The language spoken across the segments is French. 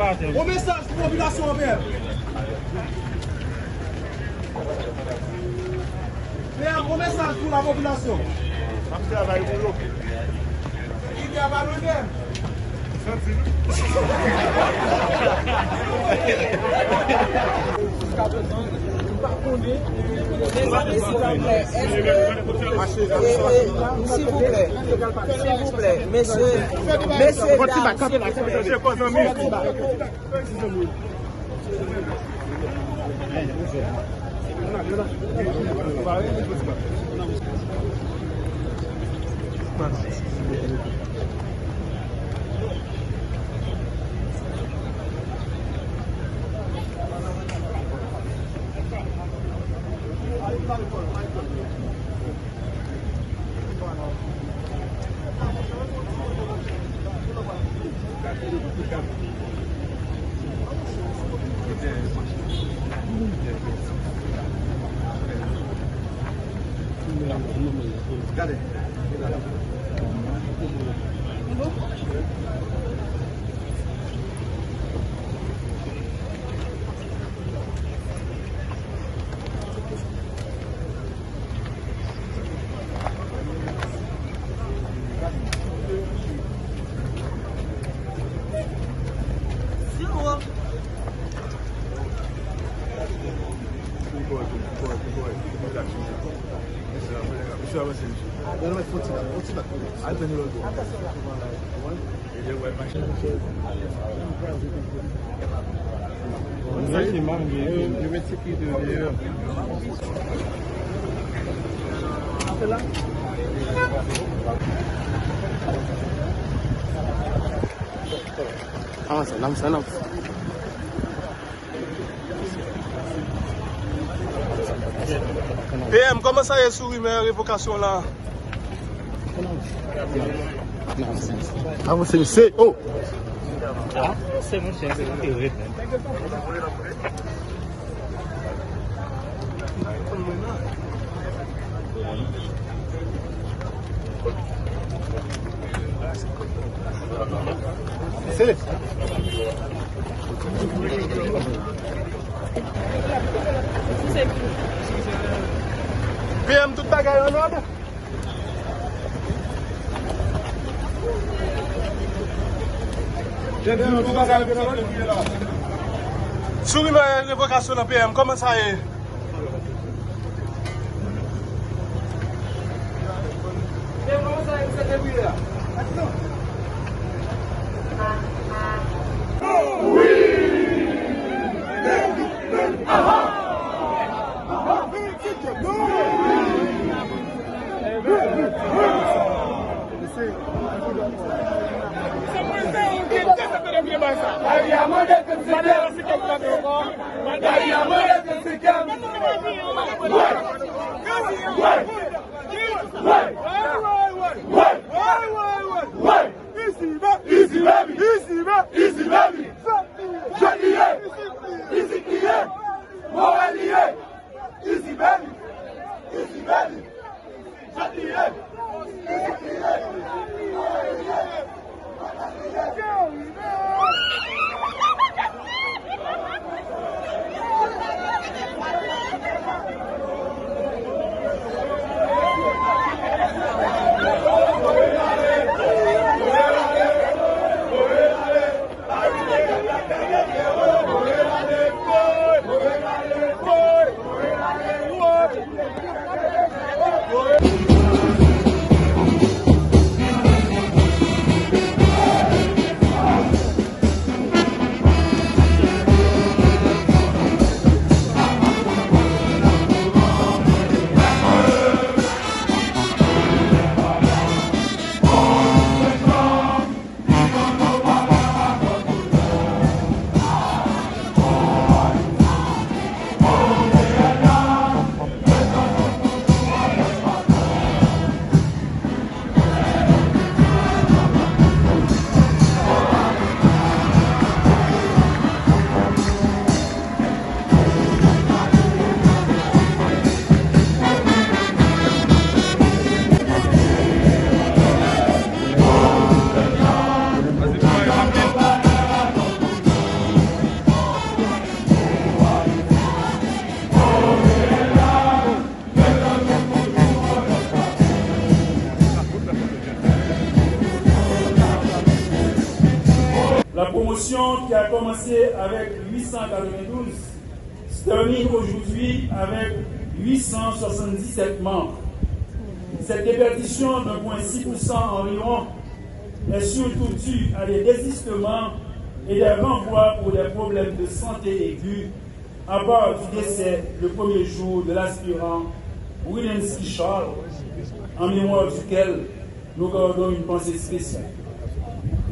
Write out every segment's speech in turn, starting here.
Au message pour la population verte. Un message pour la population. Il y a pas de même. S'il vous plaît, messieurs, PM, comment ça est sur une révocation là? Ah, c'est oh! Ah, c'est mon chien, c'est théorie. C'est PM, tout bagaille en ordre? Sur une révocation de PM, comment ça est? promotion qui a commencé avec 892 se termine aujourd'hui avec 877 membres. Cette déperdition de 0,6% environ est surtout due à des désistements et des renvois pour des problèmes de santé aigus, à part du décès le premier jour de l'aspirant Wilensky Charles, en mémoire duquel nous gardons une pensée spéciale.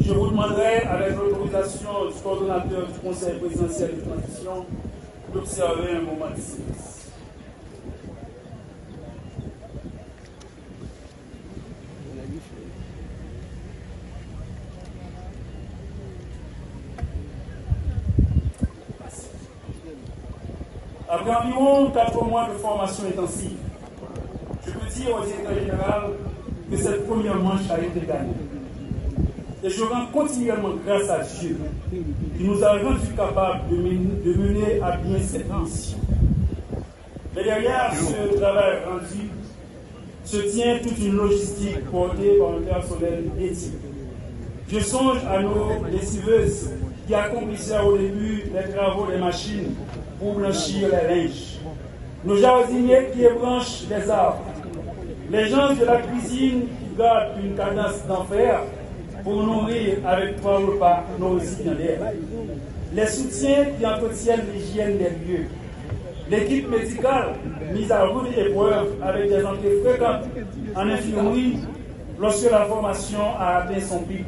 Je vous demanderai, avec l'autorisation du coordonnateur du Conseil présidentiel de transition, d'observer un moment de silence. Après environ 4 mois de formation intensive, je peux dire au directeur général que cette première manche a été gagnée. Et je rends continuellement grâce à Dieu qui nous a rendus capables de mener à bien cette mission. Mais derrière ce travail rendu se tient toute une logistique portée par un personnel dédié. Je songe à nos lessiveuses qui accomplissaient au début les travaux des machines pour blanchir les linges, nos jardiniers qui ébranchent les arbres, les gens de la cuisine qui gardent une cadence d'enfer pour nourrir avec 3 repas nos récipiendaires, les soutiens qui entretiennent l'hygiène des lieux, l'équipe médicale mise à rude épreuve avec des entrées fréquentes en infirmerie lorsque la formation a atteint son pic,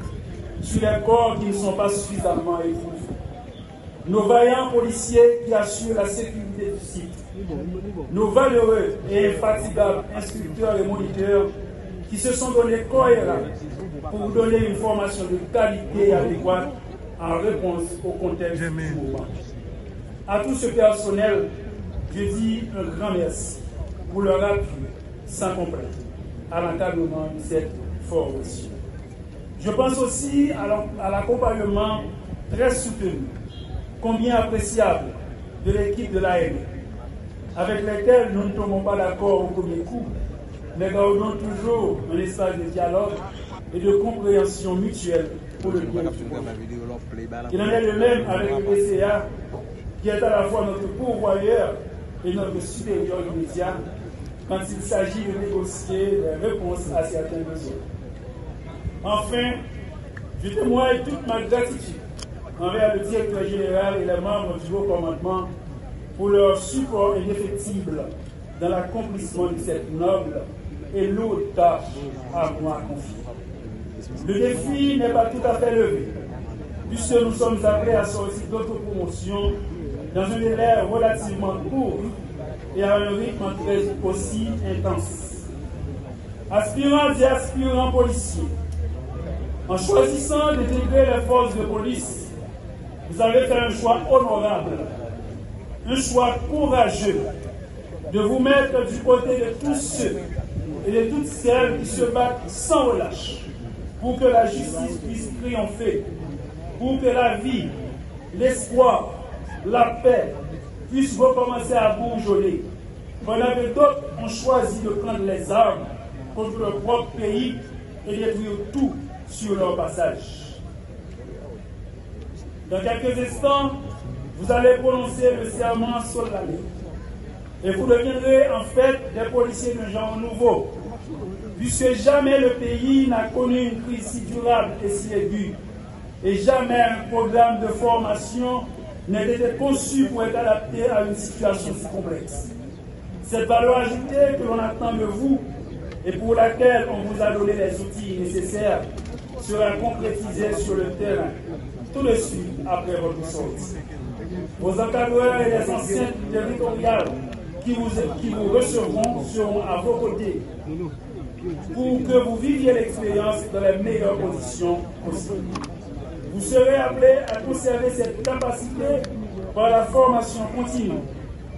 sur les corps qui ne sont pas suffisamment éprouvés. Nos vaillants policiers qui assurent la sécurité du site, nos valeureux et infatigables instructeurs et moniteurs qui se sont donnés corps et âme pour donner une formation de qualité et adéquate en réponse au contexte du moment. À tout ce personnel, je dis un grand merci pour leur appui sans complainte à l'encadrement de cette formation. Je pense aussi à l'accompagnement très soutenu, combien appréciable, de l'équipe de l'AME, avec lesquels nous ne tombons pas d'accord au premier coup, mais gardons toujours un espace de dialogue et de compréhension mutuelle pour le bien. Il en est de même avec le PCA, qui est à la fois notre pourvoyeur et notre supérieur immédiat quand il s'agit de négocier des réponses à certains besoins. Enfin, je témoigne toute ma gratitude envers le directeur général et les membres du haut commandement pour leur support indéfectible dans l'accomplissement de cette noble et lourde tâche à moi confiée. Le défi n'est pas tout à fait levé, puisque nous sommes appelés à sortir d'autres promotions dans un délai relativement court et à un rythme très aussi intense. Aspirants et aspirants policiers, en choisissant d'intégrer les forces de police, vous avez fait un choix honorable, un choix courageux de vous mettre du côté de tous ceux et de toutes celles qui se battent sans relâche pour que la justice puisse triompher, pour que la vie, l'espoir, la paix puissent recommencer à bourgeonner, pendant que d'autres ont choisi de prendre les armes contre leur propre pays et détruire tout sur leur passage. Dans quelques instants, vous allez prononcer le serment solennel et vous deviendrez en fait des policiers d'un genre nouveau, puisque jamais le pays n'a connu une crise si durable et si aiguë, et jamais un programme de formation n'a été conçu pour être adapté à une situation si complexe. Cette valeur ajoutée que l'on attend de vous et pour laquelle on vous a donné les outils nécessaires sera concrétisée sur le terrain tout de suite après votre sortie. Vos encadreurs et les enceintes territoriales qui vous recevront seront à vos côtés pour que vous viviez l'expérience dans les meilleures conditions possibles. Vous serez appelés à conserver cette capacité par la formation continue,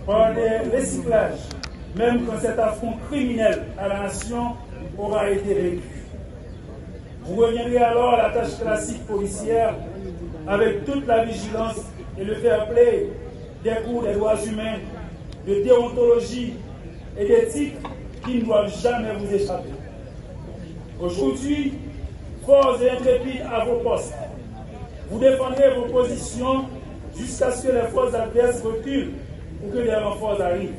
par des recyclages, même quand cet affront criminel à la nation aura été vécu. Vous reviendrez alors à la tâche classique policière avec toute la vigilance et le fair play des cours des droits humains, de déontologie et d'éthique qui ne doivent jamais vous échapper. Aujourd'hui, forts et intrépides à vos postes, Vous défendrez vos positions jusqu'à ce que les forces adverses reculent ou que les renforts arrivent.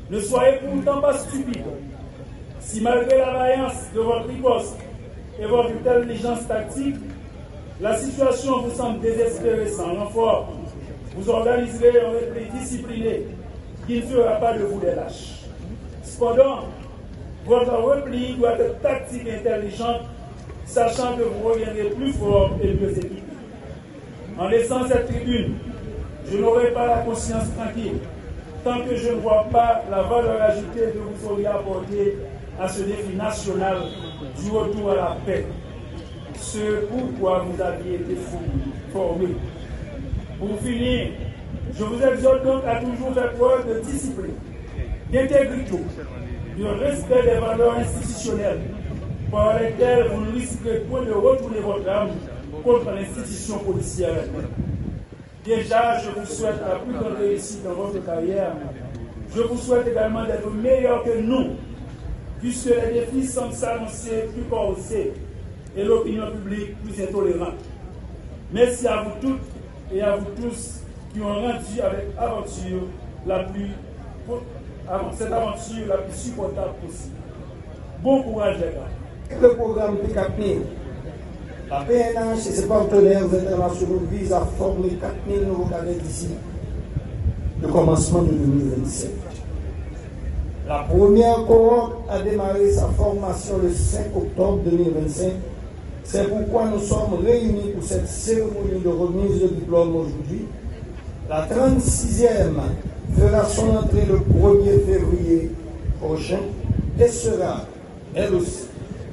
Ne soyez pourtant pas stupides. Si malgré la vaillance de votre riposte et votre intelligence tactique, la situation vous semble désespérée sans renfort, vous organiserez un repli discipliné qui ne fera pas de vous des lâches. Cependant, votre repli doit être tactique et intelligente, sachant que vous reviendrez plus fort et mieux équipé. En laissant cette tribune, je n'aurai pas la conscience tranquille, tant que je ne vois pas la valeur ajoutée que vous auriez apportée à ce défi national du retour à la paix. Ce pourquoi vous aviez été formés. Pour finir, je vous exhorte donc à toujours faire preuve de discipline, d'intégrité, du respect des valeurs institutionnelles par lesquelles vous ne risquerez point de retourner votre âme contre l'institution policière. Déjà, je vous souhaite la plus grande réussite dans votre carrière. Je vous souhaite également d'être meilleur que nous, puisque les défis semblent s'annoncer plus corsés et l'opinion publique plus intolérante. Merci à vous toutes et à vous tous qui ont rendu avec cette aventure la plus supportable possible. Bon courage les gars. Le programme P4000, la PNH et ses partenaires internationaux visent à former 4000 nouveaux cadets d'ici le commencement de 2027. La première cohorte a démarré sa formation le 5 octobre 2025. C'est pourquoi nous sommes réunis pour cette cérémonie de remise de diplôme aujourd'hui. La 36e fera son entrée le 1er février prochain et sera, elle aussi,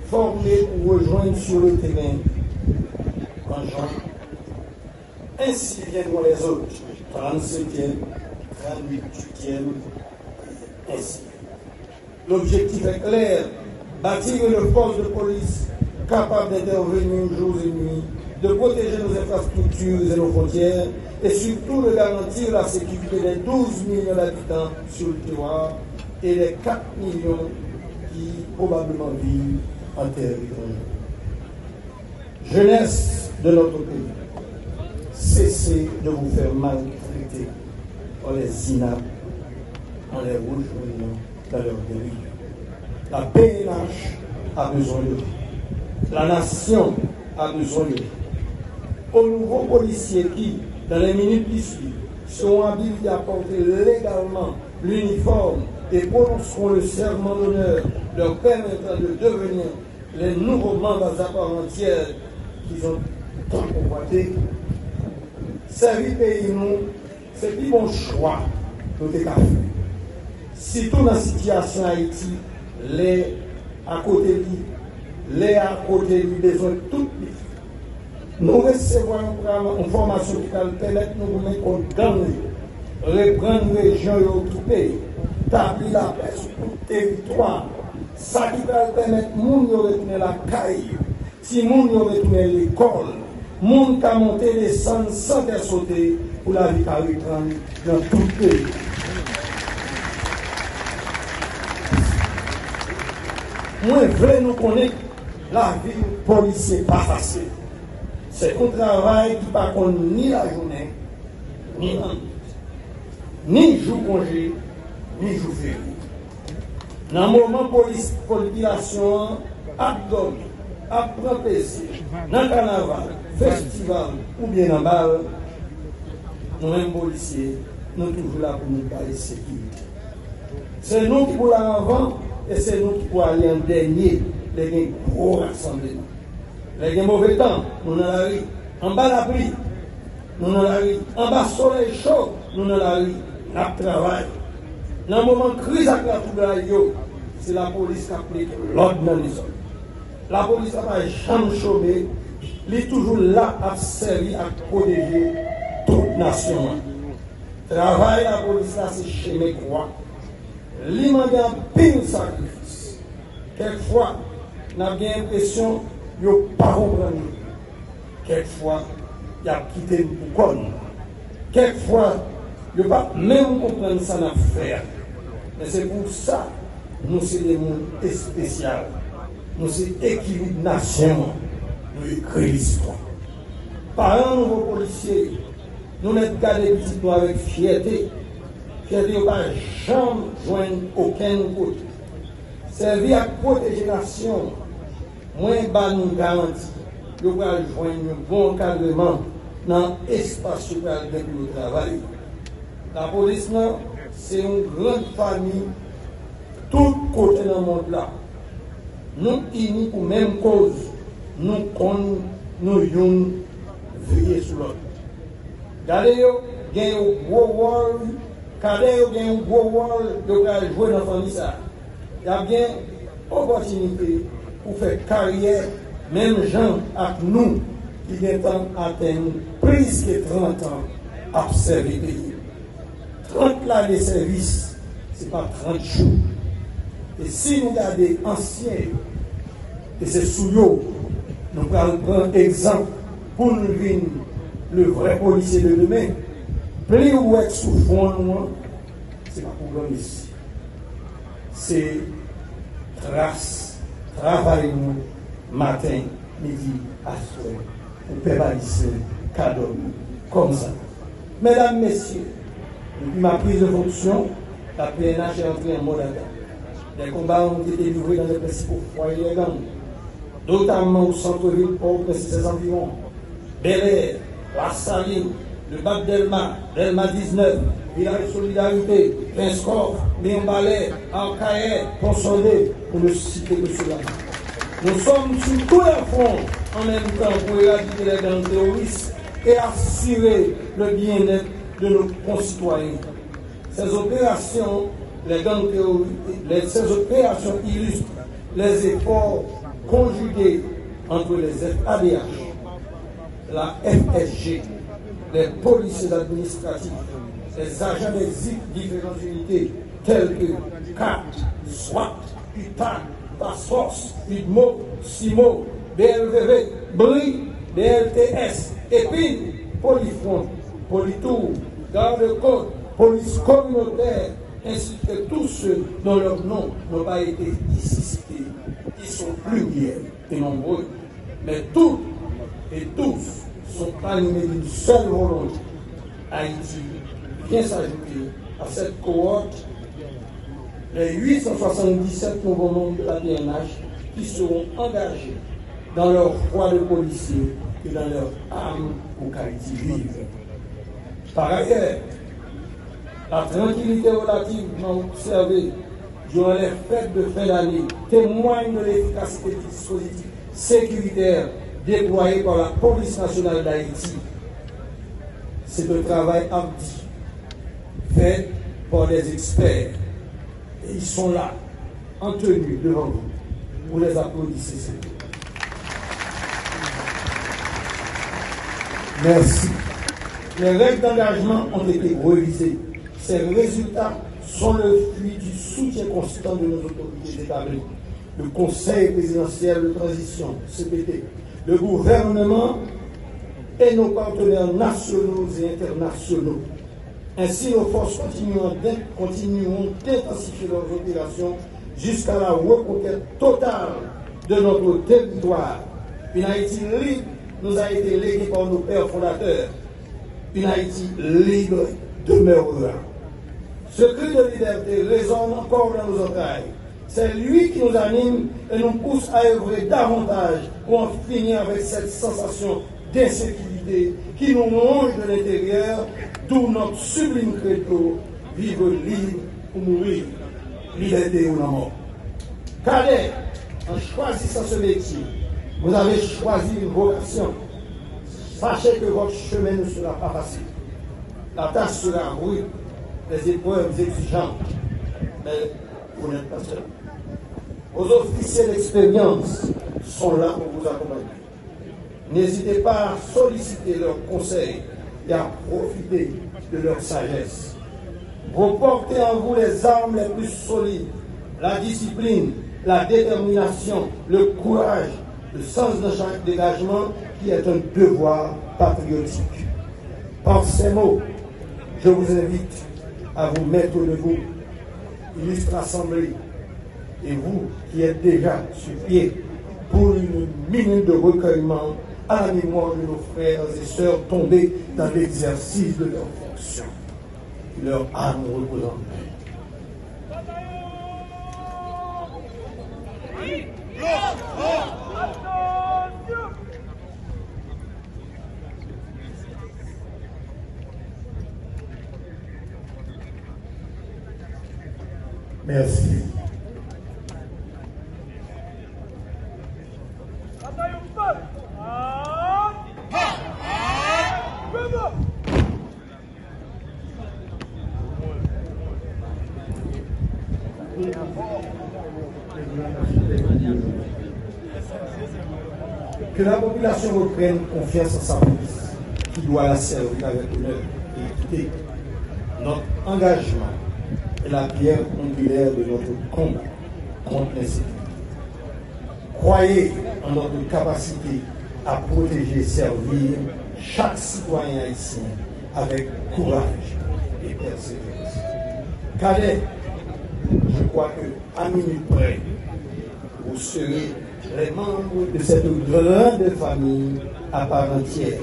formée pour rejoindre sur le terrain en juin. Ainsi viendront les autres, 37e, 38e, ainsi. L'objectif est clair, bâtir une force de police capable d'intervenir jour et nuit, de protéger nos infrastructures et nos frontières, et surtout de garantir la sécurité des 12 millions d'habitants sur le territoire et les 4 millions qui probablement vivent en terre étrangère. Jeunesse de notre pays, cessez de vous faire maltraiter. On les inapte, on les rejoignant dans leur dérive. La PNH a besoin de vous. La nation a besoin de vous. Aux nouveaux policiers qui, dans les minutes qui suivent, seront habilités à porter légalement l'uniforme et prononceront le serment d'honneur leur permettant de devenir les nouveaux membres à part entière qu'ils ont tant convoité. Servir pays nous, c'est plus bon choix de tes cafés. Surtout dans la situation Haïti, les à côté du besoin de tout le pays. Nous recevons une formation qui va permettre de nous mettre en danger, reprendre les régions et tout pays, établir la paix sur tout le territoire. Ça qui va permettre de nous retourner la caille, si nous retourner l'école, nous qui monter les sens sans faire sauter pour la vie à reprendre dans tout le pays. Moi, je veux nous connaître la vie policier pas facile. C'est un travail qui ne pas ni la journée, ni la nuit, ni jour congé, ni jour férié. Dans le moment population abdomen, apprend plaisir, dans le carnaval, festival ou bien en balle, nous-mêmes policiers, nous sommes toujours là pour nous parler de sécurité. C'est nous qui pour aller avant et c'est nous qui pour aller en dernier, les gros rassemblements. Les mauvais temps, nous dans la rue. En bas la pluie, nous dans la rue. En bas soleil chaud, nous dans la rue. Nous travaillons. Dans le moment de crise avec la foudre, c'est la police qui applique l'ordre dans les zones. La police n'a pas jamais chômé. Elle est toujours là à servir, à protéger toute nation. Travail la police là, c'est chez mes croix. Elle demande un pire sacrifice. Quelquefois, on a bien l'impression qu'ils n'ont pas compris. Quelquefois, ils ont quitté le boucon. Quelquefois, ils n'ont pas même compris ça dans l'affaire. Mais c'est pour ça que nous sommes des mondes spéciaux. Nous sommes équilibre nation. Nous écrivons l'histoire. par un nouveau policier, nous n'avons gardé petit nous avec fierté. Fierté, nous pas jamais joindre aucun côté. Servir à protéger la nation, moins bas nous garantit. Nous allons joindre un bon encadrement dans l'espace pour le travail. La police, c'est une grande famille, tout côté dans le monde là. Nous unis pour la même cause, nous comptons, nous veiller sur l'autre. Regardez, il y a un gros rôle, regardez, il y a un gros rôle de jouer dans la famille. Il y a bien une opportunité pour faire carrière, même gens avec nous qui atteignent plus que 30 ans à servir le pays. 30 ans de service, ce n'est pas 30 jours. Et si nous regardons anciens, et c'est sous l'eau, nous allons prendre exemple pour nous dire le vrai policier de demain. Plus ou être sous fond, c'est pas problème ici. C'est trace, travail nous, matin, midi, à soir, pour pénaliser, cadeau, comme ça. Mesdames, Messieurs, depuis ma prise de fonction, la PNH est entrée en mode attaque. Les combats ont été livrés dans les principaux foyers des gangs, notamment au centre-ville Port-au-Prince et ses environs, Bel-Air, La Saline, le Bac Delma, Delma 19, Village Solidarité, Prince-Corps, Léon-Balais, Arcaïe, Pont-Sondé, pour ne citer que cela. Nous sommes sur tous les fronts en même temps pour éradiquer les gangs terroristes et assurer le bien-être de nos concitoyens. Ces opérations, ces opérations illustrent les efforts conjugués entre les FADH, la FSG, les policiers administratifs, les agents des différentes unités telles que CAT, SWAT, UTAN, Task Force, UDMO, CIMO, BLVV, BRI, BLTS, EPIN, Polyfront, Polytour, Garde-Côte, Police communautaire, ainsi que tous ceux dont leurs noms n'ont pas été ici cités. Ils sont pluriels et nombreux, mais toutes et tous sont animés d'une seule volonté. Haïti vient s'ajouter à cette cohorte les 877 nouveaux membres de la PNH qui seront engagés dans leur foi de policiers et dans leur âme pour qu'Haïti vive. Par ailleurs, la tranquillité relativement observée durant les fêtes de fin d'année témoigne de l'efficacité du dispositif sécuritaire déployé par la police nationale d'Haïti. C'est un travail ardu, fait par des experts. Et ils sont là, en tenue devant vous. Vous les applaudissez. Merci. Les règles d'engagement ont été révisées. Ces résultats sont le fruit du soutien constant de nos autorités établies. Le Conseil présidentiel de transition, CPT, le gouvernement et nos partenaires nationaux et internationaux. Ainsi, nos forces continueront d'intensifier leurs opérations jusqu'à la reconquête totale de notre territoire. Une Haïti libre nous a été léguée par nos pères fondateurs. Une Haïti libre demeurera. Ce cri de liberté résonne encore dans nos entrailles. C'est lui qui nous anime et nous pousse à œuvrer davantage pour en finir avec cette sensation d'insécurité qui nous ronge de l'intérieur, d'où notre sublime credo, vivre libre ou mourir, liberté ou la mort. Cadet, en choisissant ce métier, vous avez choisi une vocation. Sachez que votre chemin ne sera pas facile. La tâche sera rude, les épreuves exigeantes, mais vous n'êtes pas seul. Vos officiers d'expérience sont là pour vous accompagner. N'hésitez pas à solliciter leurs conseils et à profiter de leur sagesse. Vous portez en vous les armes les plus solides, la discipline, la détermination, le courage, le sens d'engagement qui est un devoir patriotique. Par ces mots, je vous invite à vous mettre debout, illustre assemblée, et vous qui êtes déjà sur pied pour une minute de recueillement à la mémoire de nos frères et sœurs tombés dans l'exercice de leurs fonctions. Que leur âme repose en paix. Merci. Que la population reprenne confiance en sa police, qui doit la servir avec honneur et équité. Notre engagement est la pierre angulaire de notre combat contre l'insécurité. Croyez en notre capacité à protéger et servir chaque citoyen haïtien avec courage et persévérance. Cadet, je crois qu'à minute près, vous serez les membres de cette grande famille à part entière.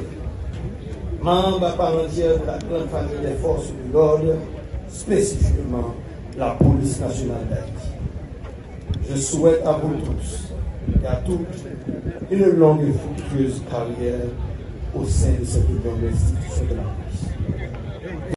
Membres à part entière de la grande famille des forces de l'ordre, spécifiquement la police nationale d'Haïti. Je souhaite à vous tous et à toutes une longue et fructueuse carrière au sein de cette grande institution de la police.